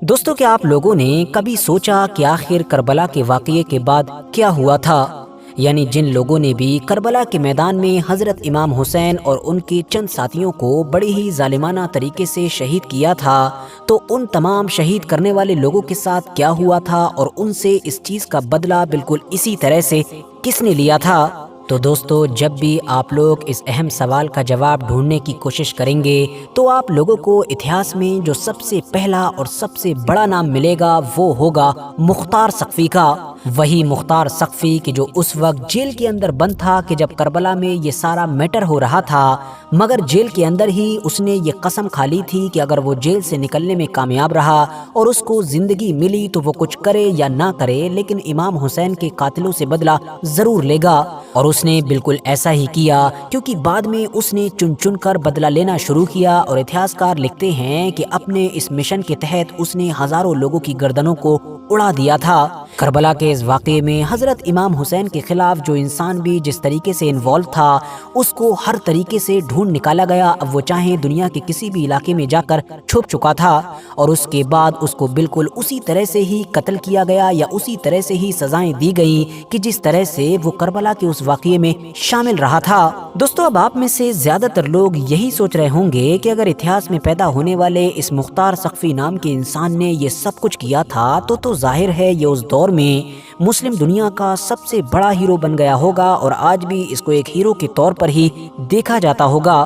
دوستوں، کیا آپ لوگوں نے کبھی سوچا کہ آخر کربلا کے واقعے کے بعد کیا ہوا تھا؟ یعنی جن لوگوں نے بھی کربلا کے میدان میں حضرت امام حسین اور ان کے چند ساتھیوں کو بڑے ہی ظالمانہ طریقے سے شہید کیا تھا، تو ان تمام شہید کرنے والے لوگوں کے ساتھ کیا ہوا تھا اور ان سے اس چیز کا بدلہ بالکل اسی طرح سے کس نے لیا تھا؟ تو دوستو، جب بھی آپ لوگ اس اہم سوال کا جواب ڈھونڈنے کی کوشش کریں گے تو آپ لوگوں کو اتہاس میں جو سب سے پہلا اور سب سے بڑا نام ملے گا وہ ہوگا مختار سقفی کا۔ وہی مختار سقفی کہ جو اس وقت جیل کے اندر بند تھا کہ جب کربلا میں یہ سارا میٹر ہو رہا تھا، مگر جیل کے اندر ہی اس نے یہ قسم کھا لی تھی کہ اگر وہ جیل سے نکلنے میں کامیاب رہا اور اس کو زندگی ملی تو وہ کچھ کرے یا نہ کرے لیکن امام حسین کے قاتلوں سے بدلہ ضرور لے گا۔ اور اس نے بالکل ایسا ہی کیا، کیونکہ بعد میں اس نے چن چن کر بدلہ لینا شروع کیا، اور اتہاسکار لکھتے ہیں کہ اپنے اس مشن کے تحت اس نے ہزاروں لوگوں کی گردنوں کو اڑا دیا تھا۔ کربلا کے اس واقعے میں حضرت امام حسین کے خلاف جو انسان بھی جس طریقے سے انوالو تھا، اس کو ہر طریقے سے ڈھونڈ نکالا گیا، اب وہ چاہے دنیا کے کسی بھی علاقے میں جا کر چھپ چکا تھا، اور اس کے بعد اس کو بالکل اسی طرح سے ہی قتل کیا گیا یا اسی طرح سے ہی سزائیں دی گئیں کہ جس طرح سے وہ کربلا کے اس واقعے میں شامل رہا تھا۔ دوستو، اب آپ میں سے زیادہ تر لوگ یہی سوچ رہے ہوں گے کہ اگر اتہاس میں پیدا ہونے والے اس مختار سقفی نام کے انسان نے یہ سب کچھ کیا تھا تو ظاہر ہے یہ اس دور میں مسلم دنیا کا سب سے بڑا ہیرو بن گیا ہوگا، اور آج بھی اس کو ایک ہیرو کے طور پر ہی دیکھا جاتا ہوگا۔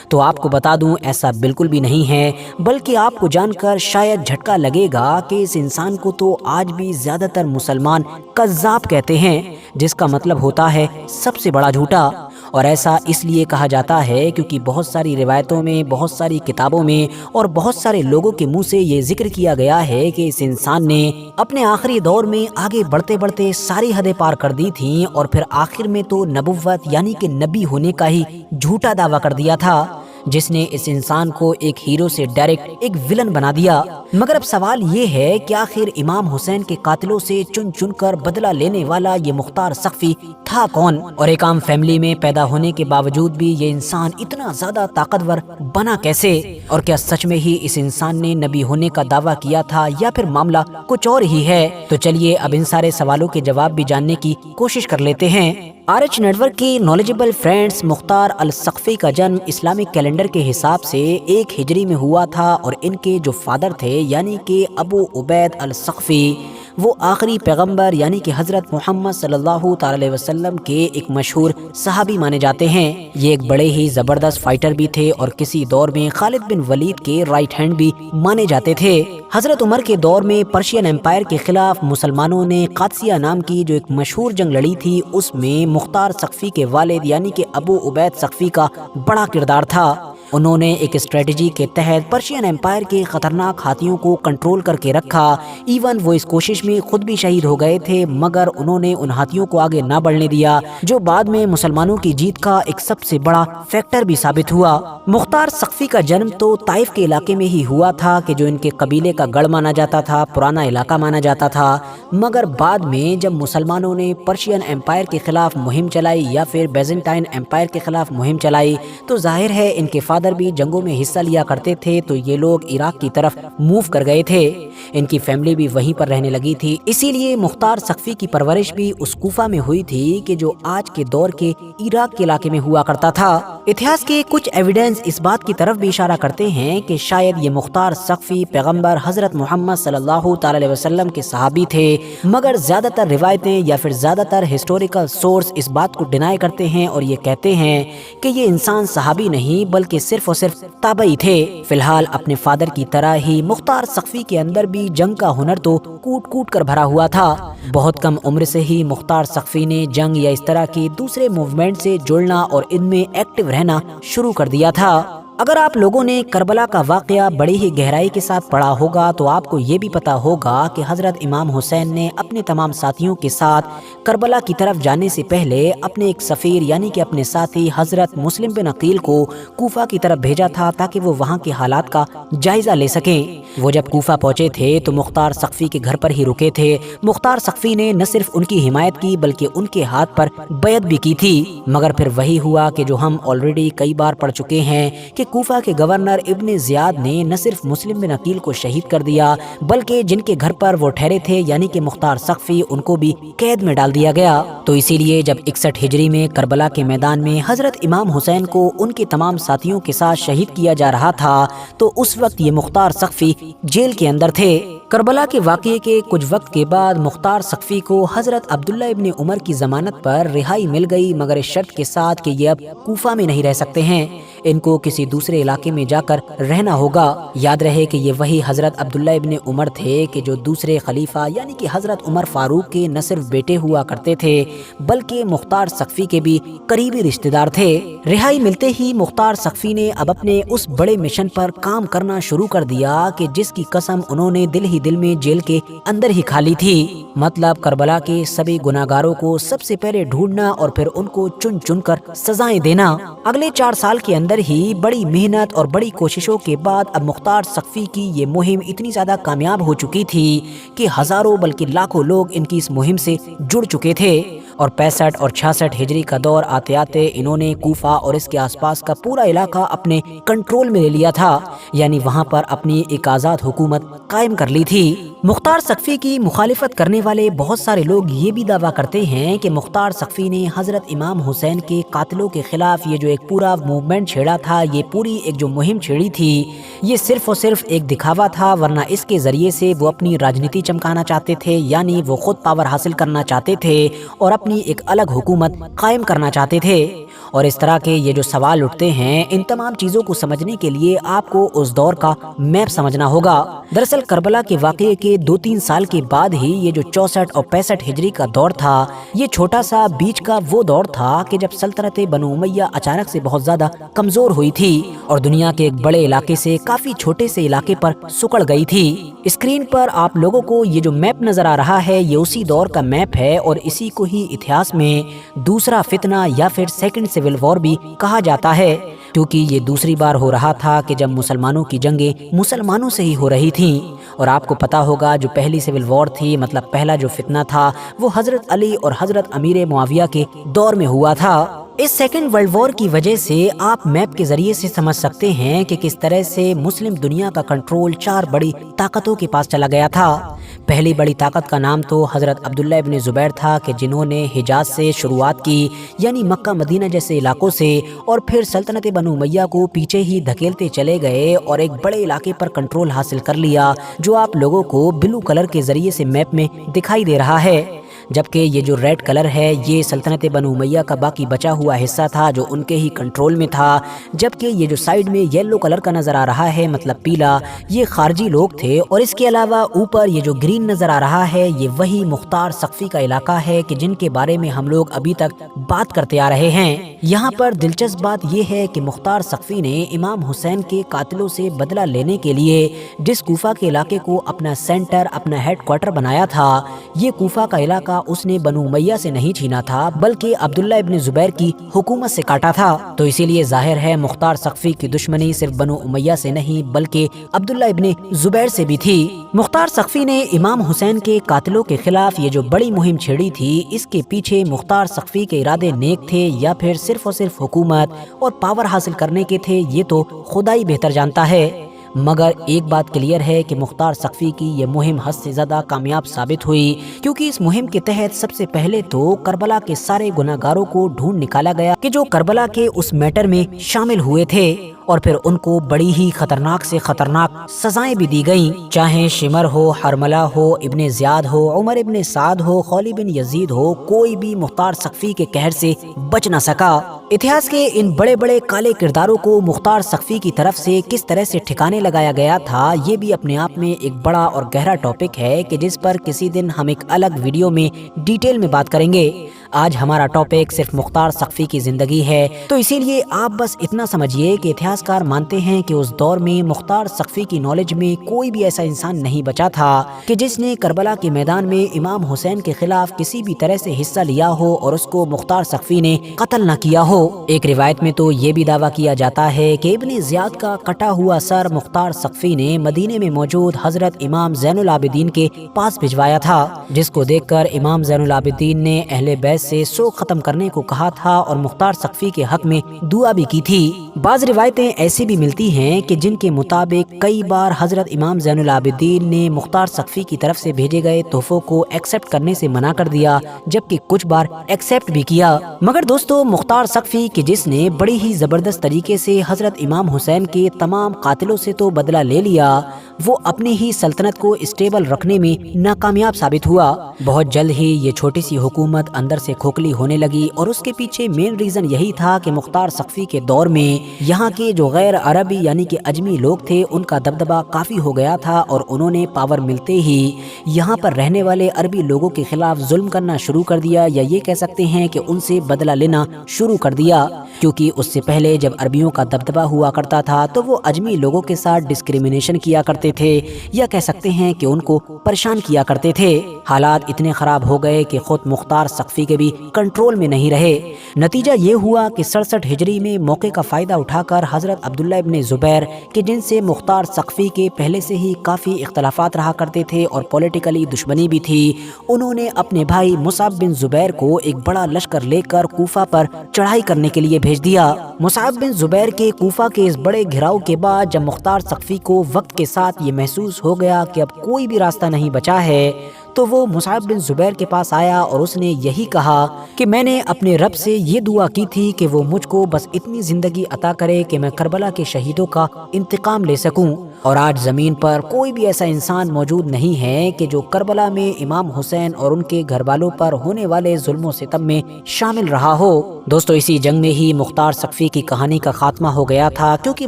تو آپ کو بتا دوں، ایسا بالکل بھی نہیں ہے، بلکہ آپ کو جان کر شاید جھٹکا لگے گا کہ اس انسان کو تو آج بھی زیادہ تر مسلمان کذاب کہتے ہیں، جس کا مطلب ہوتا ہے سب سے بڑا جھوٹا۔ اور ایسا اس لیے کہا جاتا ہے کیونکہ بہت ساری روایتوں میں، بہت ساری کتابوں میں اور بہت سارے لوگوں کے منہ سے یہ ذکر کیا گیا ہے کہ اس انسان نے اپنے آخری دور میں آگے بڑھتے بڑھتے ساری حدیں پار کر دی تھیں، اور پھر آخر میں تو نبوت یعنی کہ نبی ہونے کا ہی جھوٹا دعویٰ کر دیا تھا، جس نے اس انسان کو ایک ہیرو سے ڈائریکٹ ایک ویلن بنا دیا۔ مگر اب سوال یہ ہے کہ آخر امام حسین کے قاتلوں سے چن چن کر بدلہ لینے والا یہ مختار سقفی تھا کون، اور ایک عام فیملی میں پیدا ہونے کے باوجود بھی یہ انسان اتنا زیادہ طاقتور بنا کیسے؟ اور کیا سچ میں ہی اس انسان نے نبی ہونے کا دعویٰ کیا تھا یا پھر معاملہ کچھ اور ہی ہے؟ تو چلیے اب ان سارے سوالوں کے جواب بھی جاننے کی کوشش کر لیتے ہیں۔ RH نیٹورک کی نالجبل فرینڈز، مختار السقفی کا جنم اسلامک کیلنڈر کے حساب سے 1 ہجری میں ہوا تھا، اور ان کے جو فادر تھے یعنی کہ ابو عبید السقفی، وہ آخری پیغمبر یعنی کہ حضرت محمد صلی اللہ تعالی علیہ وسلم کے ایک مشہور صحابی مانے جاتے ہیں۔ یہ ایک بڑے ہی زبردست فائٹر بھی تھے اور کسی دور میں خالد بن ولید کے رائٹ ہینڈ بھی مانے جاتے تھے۔ حضرت عمر کے دور میں پرشین امپائر کے خلاف مسلمانوں نے قادسیہ نام کی جو ایک مشہور جنگ لڑی تھی، اس میں مختار سقفی کے والد یعنی کہ ابو عبید سقفی کا بڑا کردار تھا۔ انہوں نے ایک اسٹریٹجی کے تحت پرشین امپائر کے خطرناک ہاتھیوں کو کنٹرول کر کے رکھا، ایون وہ اس کوشش میں خود بھی شہید ہو گئے تھے، مگر انہوں نے ان ہاتھیوں کو آگے نہ بڑھنے دیا، جو بعد میں مسلمانوں کی جیت کا ایک سب سے بڑا فیکٹر بھی ثابت ہوا۔ مختار سقفی کا جنم تو طائف کے علاقے میں ہی ہوا تھا کہ جو ان کے قبیلے کا گڑھ مانا جاتا تھا، پرانا علاقہ مانا جاتا تھا، مگر بعد میں جب مسلمانوں نے پرشین امپائر کے خلاف مہم چلائی یا پھر بیزنٹائن امپائر کے خلاف مہم چلائی، تو ظاہر ہے ان کے فادر بھی جنگوں میں حصہ لیا کرتے تھے، تو یہ لوگ عراق کی طرف موو کر گئے تھے، ان کی فیملی بھی وہیں پر رہنے لگی تھی، اسی لیے مختار سقفی کی پرورش بھی اس کوفہ میں ہوئی تھی کہ جو آج کے دور کے عراق کے علاقے میں ہوا کرتا تھا۔ اتہاس کے کچھ ایویڈنس اس بات کی طرف بھی اشارہ کرتے ہیں کہ شاید یہ مختار سقفی پیغمبر حضرت محمد صلی اللہ تعالی علیہ وسلم کے صحابی تھے، مگر زیادہ تر روایتیں یا پھر زیادہ تر ہسٹوریکل سورس اس بات کو ڈینائی کرتے ہیں اور یہ کہتے ہیں کہ یہ انسان صحابی نہیں بلکہ صرف اور صرف تابعی تھے۔ فی الحال اپنے فادر کی طرح ہی مختار سقفی کے اندر بھی جنگ کا ہنر تو کوٹ کوٹ کر بھرا ہوا تھا۔ بہت کم عمر سے ہی مختار سقفی نے جنگ یا اس طرح کی دوسرے موومنٹ سے جڑنا اور ان میں ایکٹیو رہنا شروع کر دیا تھا۔ اگر آپ لوگوں نے کربلا کا واقعہ بڑی ہی گہرائی کے ساتھ پڑھا ہوگا تو آپ کو یہ بھی پتا ہوگا کہ حضرت امام حسین نے اپنے تمام ساتھیوں کے ساتھ کربلا کی طرف جانے سے پہلے اپنے ایک سفیر یعنی کہ اپنے ساتھی حضرت مسلم بن عقیل کو کوفہ کی طرف بھیجا تھا تاکہ وہ وہاں کے حالات کا جائزہ لے سکیں۔ وہ جب کوفہ پہنچے تھے تو مختار سقفی کے گھر پر ہی رکے تھے۔ مختار سقفی نے نہ صرف ان کی حمایت کی بلکہ ان کے ہاتھ پر بیعت بھی کی تھی، مگر پھر وہی ہوا کہ جو ہم آلریڈی کئی بار پڑھ چکے ہیں کہ کہ کوفہ کے گورنر ابن زیاد نے نہ صرف مسلم بن عقیل کو شہید کر دیا بلکہ جن کے گھر پر وہ ٹھہرے تھے یعنی کہ مختار ثقفی ان کو بھی قید میں ڈال دیا گیا۔ تو اسی لیے جب 61 ہجری میں کربلا کے میدان میں حضرت امام حسین کو ان کے تمام ساتھیوں کے ساتھ شہید کیا جا رہا تھا تو اس وقت یہ مختار ثقفی جیل کے اندر تھے۔ کربلا کے واقعے کے کچھ وقت کے بعد مختار ثقفی کو حضرت عبداللہ ابن عمر کی ضمانت پر رہائی مل گئی، مگر اس شرط کے ساتھ کہ یہ اب کوفہ میں نہیں رہ سکتے ہیں، ان کو کسی دوسرے علاقے میں جا کر رہنا ہوگا۔ یاد رہے کہ یہ وہی حضرت عبداللہ ابن عمر تھے کہ جو دوسرے خلیفہ یعنی کہ حضرت عمر فاروق کے نہ صرف بیٹے ہوا کرتے تھے بلکہ مختار ثقفی کے بھی قریبی رشتہ دار تھے۔ رہائی ملتے ہی مختار ثقفی نے اب اپنے اس بڑے مشن پر کام کرنا شروع کر دیا کہ جس کی قسم انہوں نے دل ہی دل میں جیل کے اندر ہی کھا لی تھی، مطلب کربلا کے سبھی گناہگاروں کو سب سے پہلے ڈھونڈنا اور پھر ان کو چن چن کر سزائیں دینا۔ اگلے 4 سال کے اندر ہی بڑی محنت اور بڑی کوششوں کے بعد اب مختار ثقفی کی یہ مہم اتنی زیادہ کامیاب ہو چکی تھی کہ ہزاروں بلکہ لاکھوں لوگ ان کی اس مہم سے جڑ چکے تھے، اور 65 اور 66 ہجری کا دور آتے آتے انہوں نے کوفہ اور اس کے آس پاس کا پورا علاقہ اپنے کنٹرول میں لے لیا تھا، یعنی وہاں پر اپنی ایک آزاد حکومت قائم کر لی تھی۔ مختار ثقفی کی مخالفت کرنے والے بہت سارے لوگ یہ بھی دعویٰ کرتے ہیں کہ مختار ثقفی نے حضرت امام حسین کے قاتلوں کے خلاف یہ جو ایک پورا موومنٹ چھیڑا تھا، یہ پوری ایک جو مہم چھیڑی تھی، یہ صرف اور صرف ایک دکھاوا تھا، ورنہ اس کے ذریعے سے وہ اپنی راجنیتی چمکانا چاہتے تھے، یعنی وہ خود پاور حاصل کرنا چاہتے تھے اور اپنی ایک الگ حکومت قائم کرنا چاہتے تھے۔ اور اس طرح کے یہ جو سوال اٹھتے ہیں، ان تمام چیزوں کو سمجھنے کے لیے آپ کو اس دور کا میپ سمجھنا ہوگا۔ دراصل کربلا کے واقعے کے 2-3 سال کے بعد ہی یہ جو 64 اور 65 ہجری کا دور تھا، یہ چھوٹا سا بیچ کا وہ دور تھا کہ جب سلطنت بنو امیہ اچانک سے بہت زیادہ کمزور ہوئی تھی اور دنیا کے ایک بڑے علاقے سے کافی چھوٹے سے علاقے پر سکڑ گئی تھی۔ اسکرین پر آپ لوگوں کو یہ جو میپ نظر آ رہا ہے، یہ اسی دور کا میپ ہے اور اسی کو ہی اتہاس میں دوسرا فتنہ یا پھر سیکنڈ سول وار بھی کہا جاتا ہے، کیونکہ یہ دوسری بار ہو رہا تھا کہ جب مسلمانوں کی جنگیں مسلمانوں سے ہی ہو رہی تھیں۔ اور آپ کو پتا ہوگا جو پہلی سول وار تھی، مطلب پہلا جو فتنہ تھا، وہ حضرت علی اور حضرت امیر معاویہ کے دور میں ہوا تھا۔ اس سیکنڈ ورلڈ وار کی وجہ سے آپ میپ کے ذریعے سے سمجھ سکتے ہیں کہ کس طرح سے مسلم دنیا کا کنٹرول 4 بڑی طاقتوں کے پاس چلا گیا تھا۔ پہلی بڑی طاقت کا نام تو حضرت عبداللہ ابن زبیر تھا کہ جنہوں نے حجاز سے شروعات کی، یعنی مکہ مدینہ جیسے علاقوں سے، اور پھر سلطنت بنو امیہ کو پیچھے ہی دھکیلتے چلے گئے اور ایک بڑے علاقے پر کنٹرول حاصل کر لیا، جو آپ لوگوں کو بلو کلر کے ذریعے سے میپ میں دکھائی دے رہا ہے۔ جبکہ یہ جو ریڈ کلر ہے، یہ سلطنت بنو امیہ کا باقی بچا ہوا حصہ تھا جو ان کے ہی کنٹرول میں تھا، جبکہ یہ جو سائیڈ میں یلو کلر کا نظر آ رہا ہے، مطلب پیلا، یہ خارجی لوگ تھے، اور اس کے علاوہ اوپر یہ جو گرین نظر آ رہا ہے، یہ وہی مختار ثقفی کا علاقہ ہے کہ جن کے بارے میں ہم لوگ ابھی تک بات کرتے آ رہے ہیں۔ یہاں پر دلچسپ بات یہ ہے کہ مختار ثقفی نے امام حسین کے قاتلوں سے بدلہ لینے کے لیے جس کوفہ کے علاقے کو اپنا سینٹر، اپنا ہیڈ کوارٹر بنایا تھا، یہ کوفہ کا علاقہ اس نے بنو امیہ سے نہیں چھینا تھا بلکہ عبداللہ ابن زبیر کی حکومت سے کاٹا تھا۔ تو اسی لیے ظاہر ہے مختار ثقفی کی دشمنی صرف بنو امیہ سے نہیں بلکہ عبداللہ ابن زبیر سے بھی تھی۔ مختار ثقفی نے امام حسین کے قاتلوں کے خلاف یہ جو بڑی مہم چھیڑی تھی، اس کے پیچھے مختار ثقفی کے ارادے نیک تھے یا پھر صرف اور صرف حکومت اور پاور حاصل کرنے کے تھے، یہ تو خدا ہی بہتر جانتا ہے۔ مگر ایک بات کلیئر ہے کہ مختار ثقفی کی یہ مہم حد سے زیادہ کامیاب ثابت ہوئی، کیونکہ اس مہم کے تحت سب سے پہلے تو کربلا کے سارے گناہگاروں کو ڈھونڈ نکالا گیا کہ جو کربلا کے اس میٹر میں شامل ہوئے تھے، اور پھر ان کو بڑی ہی خطرناک سے خطرناک سزائیں بھی دی گئیں، چاہے شمر ہو، حرملہ ہو، ابن زیاد ہو، عمر ابن سعد ہو، خولی بن یزید ہو، کوئی بھی مختار ثقفی کے قہر سے بچ نہ سکا۔ اتہاس کے ان بڑے بڑے کالے کرداروں کو مختار ثقفی کی طرف سے کس طرح سے ٹھکانے لگایا گیا تھا، یہ بھی اپنے آپ میں ایک بڑا اور گہرا ٹاپک ہے کہ جس پر کسی دن ہم ایک الگ ویڈیو میں ڈیٹیل میں بات کریں گے۔ آج ہمارا ٹاپک صرف مختار ثقفی کی زندگی ہے، تو اسی لیے آپ بس اتنا سمجھیے کہ اتہاس کار مانتے ہیں کہ اس دور میں مختار ثقفی کی نالج میں کوئی بھی ایسا انسان نہیں بچا تھا کہ جس نے کربلا کے میدان میں امام حسین کے خلاف کسی بھی طرح سے حصہ لیا ہو اور اس کو مختار ثقفی نے قتل نہ کیا ہو۔ ایک روایت میں تو یہ بھی دعویٰ کیا جاتا ہے کہ ابن زیاد کا کٹا ہوا سر مختار ثقفی نے مدینے میں موجود حضرت امام زین العابدین کے پاس بھجوایا تھا، جس کو دیکھ کر امام زین العابدین نے اہل بیت سے سو ختم کرنے کو کہا تھا اور مختار سقفی کے حق میں دعا بھی کی تھی۔ بعض روایتیں ایسی بھی ملتی ہیں کہ جن کے مطابق کئی بار حضرت امام زین العابدین نے مختار سقفی کی طرف سے بھیجے گئے تحفوں کو ایکسیپٹ کرنے سے منع کر دیا، جبکہ کچھ بار ایکسیپٹ بھی کیا۔ مگر دوستو، مختار سقفی کہ جس نے بڑی ہی زبردست طریقے سے حضرت امام حسین کے تمام قاتلوں سے تو بدلہ لے لیا، وہ اپنی ہی سلطنت کو اسٹیبل رکھنے میں ناکامیاب ثابت ہوا۔ بہت جلد ہی یہ چھوٹی سی حکومت اندر سے کھوکھلی ہونے لگی، اور اس کے پیچھے مین ریزن یہی تھا کہ مختار سقفی کے دور میں یہاں کے جو غیر عربی یعنی کہ اجمی لوگ تھے ان کا دبدبہ کافی ہو گیا تھا، اور انہوں نے پاور ملتے ہی یہاں پر رہنے والے عربی لوگوں کے خلاف ظلم کرنا شروع کر دیا، یا یہ کہہ سکتے ہیں کہ ان سے بدلہ لینا شروع کر دیا، کیونکہ اس سے پہلے جب عربیوں کا دبدبہ ہوا کرتا تھا تو وہ اجمی لوگوں کے ساتھ ڈسکریمنیشن کیا کرتے تھے، یا کہہ سکتے ہیں کہ ان کو پریشان کیا کرتے تھے۔ حالات اتنے خراب ہو گئے کہ خود مختار سقفی کے بھی کنٹرول میں نہیں رہے۔ نتیجہ یہ ہوا کہ 67 ہجری میں موقع کا فائدہ اٹھا کر حضرت عبداللہ ابن زبیر کہ جن سے مختار سقفی کے پہلے سے ہی کافی اختلافات رہا کرتے تھے اور پولیٹیکلی دشمنی بھی تھی، انہوں نے اپنے بھائی مصعب بن زبیر کو ایک بڑا لشکر لے کر کوفہ پر چڑھائی کرنے کے لیے بھیج دیا۔ مصعب بن زبیر کے کوفہ کے اس بڑے گھراؤ کے بعد جب مختار سقفی کو وقت کے ساتھ یہ محسوس ہو گیا کہ اب کوئی بھی راستہ نہیں بچا ہے، تو وہ مصعب بن زبیر کے پاس آیا اور اس نے یہی کہا کہ میں نے اپنے رب سے یہ دعا کی تھی کہ وہ مجھ کو بس اتنی زندگی عطا کرے کہ میں کربلا کے شہیدوں کا انتقام لے سکوں، اور آج زمین پر کوئی بھی ایسا انسان موجود نہیں ہے کہ جو کربلا میں امام حسین اور ان کے گھر والوں پر ہونے والے ظلم و ستم میں شامل رہا ہو۔ دوستو، اسی جنگ میں ہی مختار سقفی کی کہانی کا خاتمہ ہو گیا تھا، کیونکہ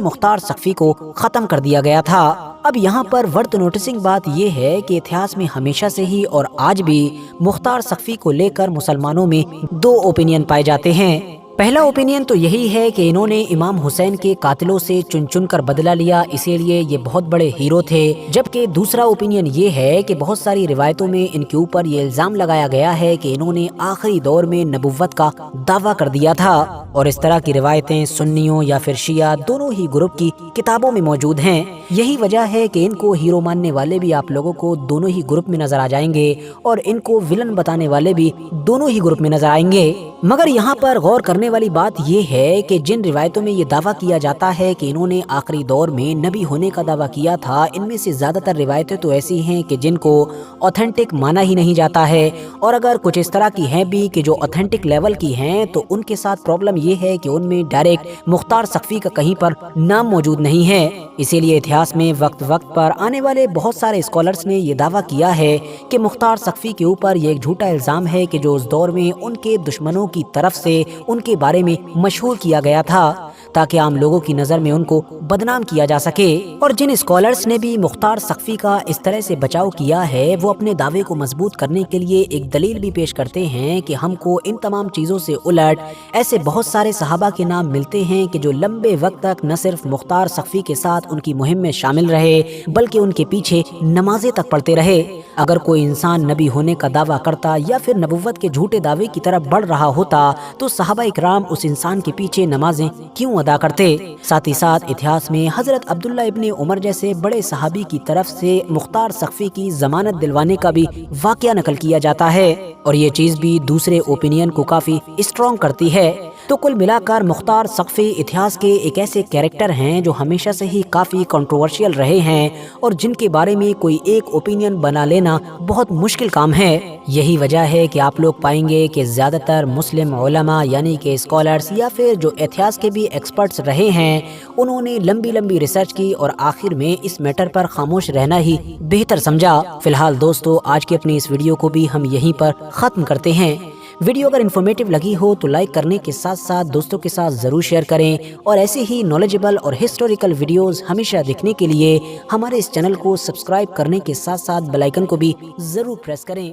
مختار سقفی کو ختم کر دیا گیا تھا۔ اب یہاں پر ورتھ نوٹسنگ بات یہ ہے کہ اتہاس میں ہمیشہ سے ہی اور آج بھی مختار سقفی کو لے کر مسلمانوں میں دو اوپینین پائے جاتے ہیں۔ پہلا اوپینین تو یہی ہے کہ انہوں نے امام حسین کے قاتلوں سے چن چن کر بدلہ لیا، اسی لیے یہ بہت بڑے ہیرو تھے، جبکہ دوسرا اوپینین یہ ہے کہ بہت ساری روایتوں میں ان کے اوپر یہ الزام لگایا گیا ہے کہ انہوں نے آخری دور میں نبوت کا دعویٰ کر دیا تھا، اور اس طرح کی روایتیں سنیوں یا پھر شیعہ دونوں ہی گروپ کی کتابوں میں موجود ہیں۔ یہی وجہ ہے کہ ان کو ہیرو ماننے والے بھی آپ لوگوں کو دونوں ہی گروپ میں نظر آ جائیں گے، اور ان کو ولن بتانے والے بھی دونوں ہی گروپ میں نظر آئیں گے۔ مگر یہاں پر غور کرنے والی بات یہ ہے کہ جن روایتوں میں یہ دعویٰ کیا جاتا ہے کہ انہوں نے آخری دور میں نبی ہونے کا دعویٰ کیا تھا، ان میں سے زیادہ تر روایتیں تو ایسی ہیں کہ جن کو اوتھینٹک مانا ہی نہیں جاتا ہے، اور اگر کچھ اس طرح کی ہیں بھی کہ جو اوتھینٹک لیول کی ہیں تو ان کے ساتھ پرابلم یہ ہے کہ ان میں ڈائریکٹ مختار سقفی کا کہیں پر نام موجود نہیں ہے۔ اسی لیے اتہاس میں وقت وقت پر آنے والے بہت سارے اسکالرز نے یہ دعویٰ کیا ہے کہ مختار سقفی کے اوپر یہ ایک جھوٹا الزام ہے کہ جو اس دور میں ان کے دشمنوں کی طرف سے ان کے بارے میں مشہور کیا گیا تھا، تاکہ عام لوگوں کی نظر میں ان کو بدنام کیا جا سکے۔ اور جن اسکالرز نے بھی مختار سقفی کا اس طرح سے بچاؤ کیا ہے، وہ اپنے دعوے کو مضبوط کرنے کے لیے ایک دلیل بھی پیش کرتے ہیں کہ ہم کو ان تمام چیزوں سے الٹ ایسے بہت سارے صحابہ کے نام ملتے ہیں کہ جو لمبے وقت تک نہ صرف مختار سقفی کے ساتھ ان کی مہم میں شامل رہے بلکہ ان کے پیچھے نمازیں تک پڑھتے رہے۔ اگر کوئی انسان نبی ہونے کا دعویٰ کرتا یا پھر نبوت کے جھوٹے دعوے کی طرف بڑھ رہا ہوتا تو صحابہ اکرام اس انسان کے پیچھے نمازیں کیوں ادا کرتے؟ ساتھ ہی ساتھ اتہاس میں حضرت عبداللہ ابن عمر جیسے بڑے صحابی کی طرف سے مختار سقفی کی ضمانت دلوانے کا بھی واقعہ نقل کیا جاتا ہے، اور یہ چیز بھی دوسرے اوپینین کو کافی اسٹرانگ کرتی ہے۔ تو کل ملا کر مختار سقفی اتہاس کے ایک ایسے کیریکٹر ہیں جو ہمیشہ سے ہی کافی کنٹروورشیل رہے ہیں، اور جن کے بارے میں کوئی ایک اوپینین بنا لینا بہت مشکل کام ہے۔ یہی وجہ ہے کہ آپ لوگ پائیں گے کہ زیادہ تر مسلم علماء یعنی کہ اسکالرز یا پھر جو اتہاس کے بھی ایکسپرٹس رہے ہیں، انہوں نے لمبی لمبی ریسرچ کی اور آخر میں اس میٹر پر خاموش رہنا ہی بہتر سمجھا۔ فی الحال دوستو، آج کی اپنی اس ویڈیو کو بھی ہم یہیں پر ختم کرتے ہیں۔ ویڈیو اگر انفارمیٹو لگی ہو تو لائک کرنے کے ساتھ ساتھ دوستوں کے ساتھ ضرور شیئر کریں، اور ایسے ہی نالجبل اور ہسٹوریکل ویڈیوز ہمیشہ دیکھنے کے لیے ہمارے اس چینل کو سبسکرائب کرنے کے ساتھ ساتھ بیل آئیکن کو بھی ضرور پریس کریں۔